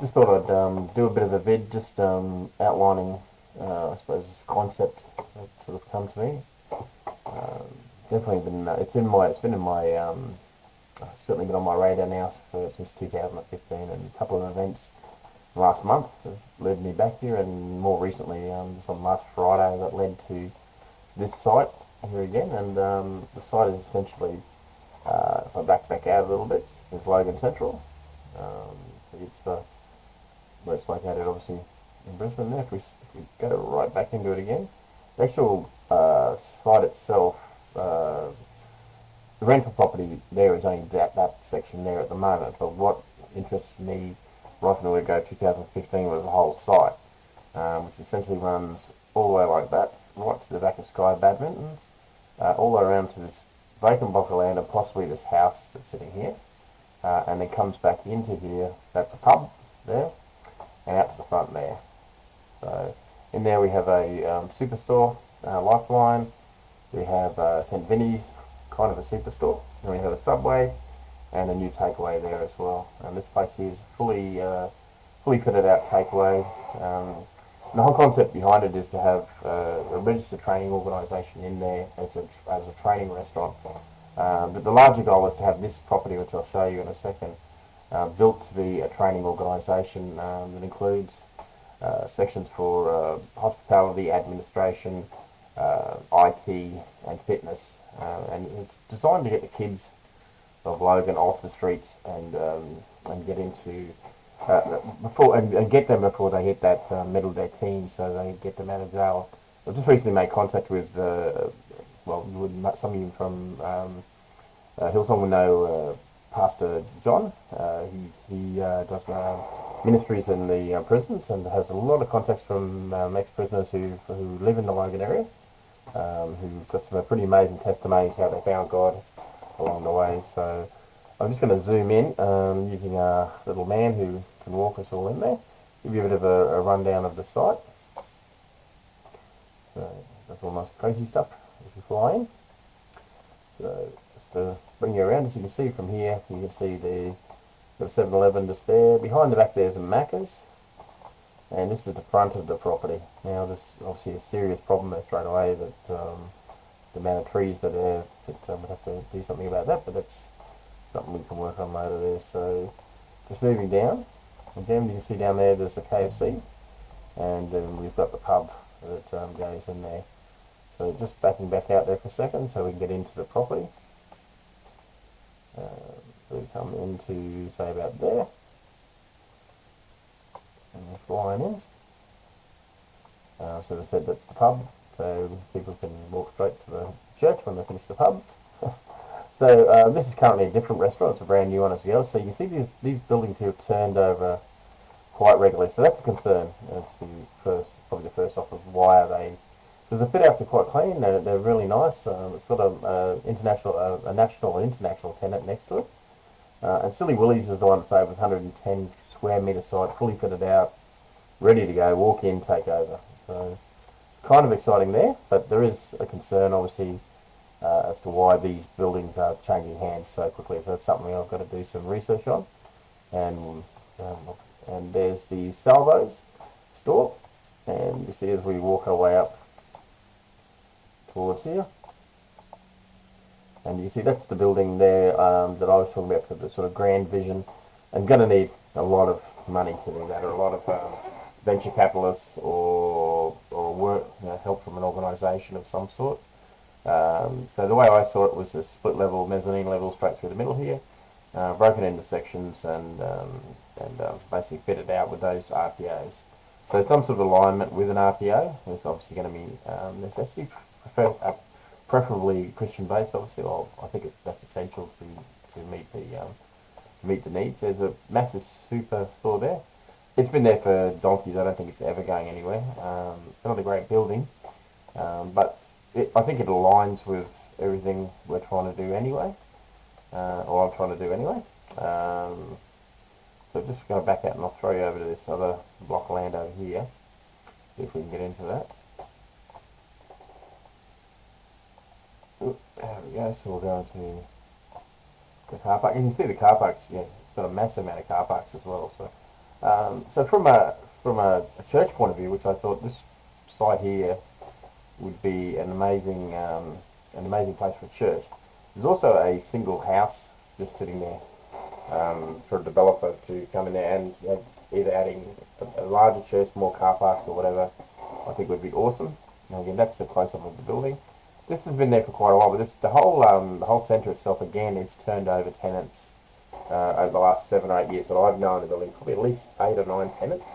Just thought I'd do a bit of a vid, just outlining, I suppose, this concept that sort of come to me. Um, Definitely been, it's been in my, certainly been on my radar now since 2015, and a couple of events last month have led me back here, and more recently, just on last Friday, that led to this site here again, and the site is essentially, if I back out a little bit, is Logan Central. So it's where it's located, obviously in Brisbane. There, if we go right back into it again, the actual site itself, the rental property there is only that section there at the moment. But what interests me right from the word go 2015 was the whole site, which essentially runs all the way like that, right to the back of Sky Badminton, all the way around to this vacant block of land and possibly this house that's sitting here, and then comes back into here. That's a pub there, and out to the front there. So in there we have a superstore, Lifeline. We have St Vinny's, kind of a superstore. And we have a Subway and a new takeaway there as well. And this place here is fully fitted out takeaway. And the whole concept behind it is to have a registered training organisation in there as a training restaurant. But the larger goal is to have this property, which I'll show you in a second, built to be a training organisation that includes sections for hospitality, administration, IT, and fitness. And it's designed to get the kids of Logan off the streets and get into before and get them before they hit that middle of their teens, so they get them out of jail. I've just recently made contact with some of you from Hillsong will know Pastor John. He does ministries in the prisons and has a lot of contacts from ex-prisoners who live in the Logan area, who've got some pretty amazing testimonies how they found God along the way. So I'm just going to zoom in using a little man who can walk us all in there, give you a bit of a rundown of the site. So that's all nice crazy stuff as you fly in. So just to bring you around, as you can see from here, you can see the 7-Eleven just there. Behind the back there's a Macca's, and this is the front of the property. Now there's obviously a serious problem there straight away, that the amount of trees that are there, that we'd have to do something about that, but that's something we can work on later there. So just moving down, again you can see down there there's a KFC, and then we've got the pub that goes in there. So just backing back out there for a second so we can get into the property. So we come into, say, about there, and we're flying in. So as I said, that's the pub, so people can walk straight to the church when they finish the pub. So this is currently a different restaurant. It's a brand new one as well. So you see these buildings here have turned over quite regularly. So that's a concern. That's probably the first off of why are they. Because the fit outs are quite clean. They're really nice. It's got a national and international tenant next to it. And Silly Willie's is the one that's over 110 square metre site, fully fitted out, ready to go. Walk in, take over. So it's kind of exciting there, but there is a concern, obviously, as to why these buildings are changing hands so quickly. So that's something I've got to do some research on. And there's the Salvos store, and you see as we walk our way up towards here, and you see that's the building there that I was talking about for the sort of grand vision. I'm going to need a lot of money to do that, or a lot of venture capitalists or work, help from an organisation of some sort. So the way I saw it was a split level, mezzanine level straight through the middle here, broken into sections, and basically fitted out with those RTOs. So some sort of alignment with an RTO is obviously going to be necessity, preferably Christian based. Obviously, I think that's essential to meet the needs. There's a massive super store there. It's been there for donkeys. I don't think it's ever going anywhere. It's not a great building, but I think it aligns with everything we're trying to do anyway, or I'm trying to do anyway. So just going to back out and I'll throw you over to this other block of land over here, see if we can get into that. Ooh, there we go, so we'll go into the car park. And you see the car parks, yeah, it's got a massive amount of car parks as well. So So from a church point of view, which I thought this site here would be an amazing place for a church. There's also a single house just sitting there for a developer to come in there and either adding a larger church, more car parks or whatever. I think would be awesome. And again, that's a close up of the building. This has been there for quite a while, but the whole centre itself, again, it's turned over tenants over the last 7 or 8 years that I've known the building, probably at least 8 or 9 tenants,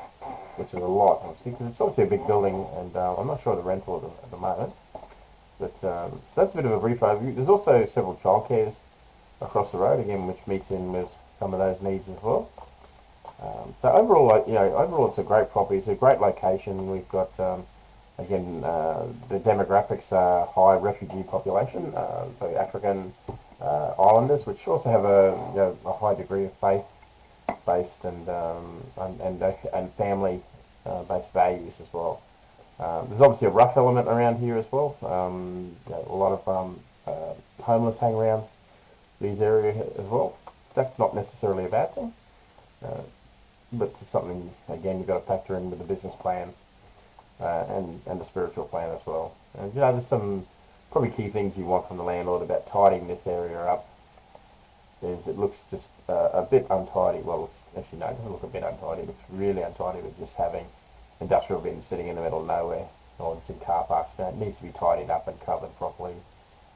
which is a lot, obviously, because it's obviously a big building, and I'm not sure of the rental at the moment. But so that's a bit of a brief overview. There's also several childcares across the road, again, which meets in with some of those needs as well. So overall, it's a great property. It's a great location. We've got again, the demographics are high refugee population, so African islanders, which also have a high degree of faith-based and family-based values as well. There's obviously a rough element around here as well. A lot of homeless hang around these areas as well. That's not necessarily a bad thing, but it's something, again, you've got to factor in with the business plan and the spiritual plan as well. And there's some probably key things you want from the landlord about tidying this area up. It looks just a bit untidy. Well, actually no, it doesn't look a bit untidy. It looks really untidy with just having industrial bins sitting in the middle of nowhere, or just in car parks. It needs to be tidied up and covered properly,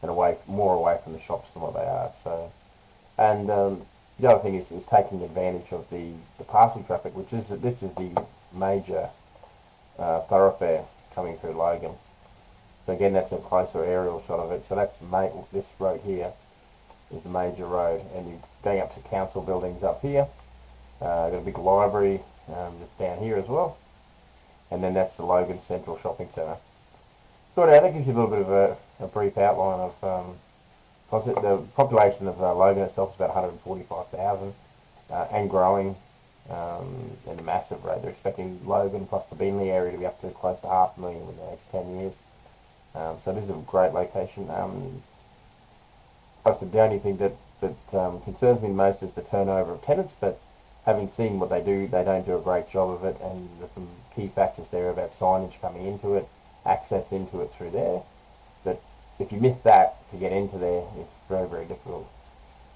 and more away from the shops than what they are. So, and the other thing is taking advantage of the passing traffic, which is this is the major thoroughfare coming through Logan. So again, that's a closer aerial shot of it. So that's this road here is the major road, and you're going up to council buildings up here. Got a big library just down here as well, and then that's the Logan Central Shopping Centre. So that gives you a little bit of a brief outline of the population of Logan itself is about 145,000 and growing. In a massive rate. They're expecting Logan plus the Beenleigh area to be up to close to 500,000 in the next 10 years. So this is a great location. I said the only thing that concerns me most is the turnover of tenants, but having seen what they do, they don't do a great job of it, and there's some key factors there about signage coming into it, access into it through there, that if you miss that to get into there, it's very, very difficult.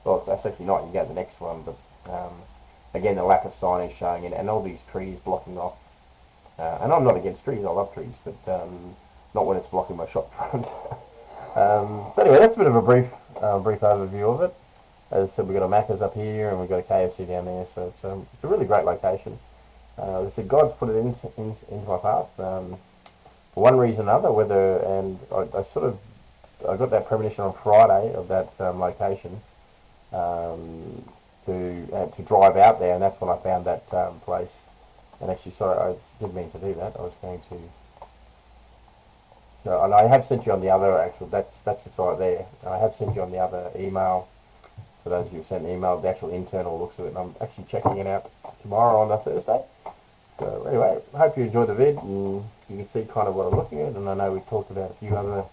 Well, that's actually not, you get the next one, but again, the lack of signage showing in, and all these trees blocking off. And I'm not against trees, I love trees, but not when it's blocking my shop front. So anyway, that's a bit of a brief overview of it. As I said, we've got a Macca's up here, and we've got a KFC down there, so it's a really great location. As I said, God's put it into my path for one reason or another, and I got that premonition on Friday of that location, to drive out there, and that's when I found that place. And actually, sorry, I didn't mean to do that. I was going to. So, and I have sent you on the other actual. That's the site there. I have sent you on the other email. For those of you who sent an email, the actual internal looks of it. And I'm actually checking it out tomorrow on a Thursday. So anyway, I hope you enjoyed the vid, and you can see kind of what I'm looking at. And I know we talked about a few other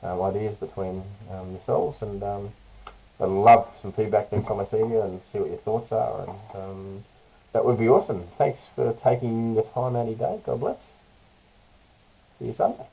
ideas between yourselves, and I'd love some feedback next time I see you and see what your thoughts are, and that would be awesome. Thanks for taking the time out of your day. God bless. See you Sunday.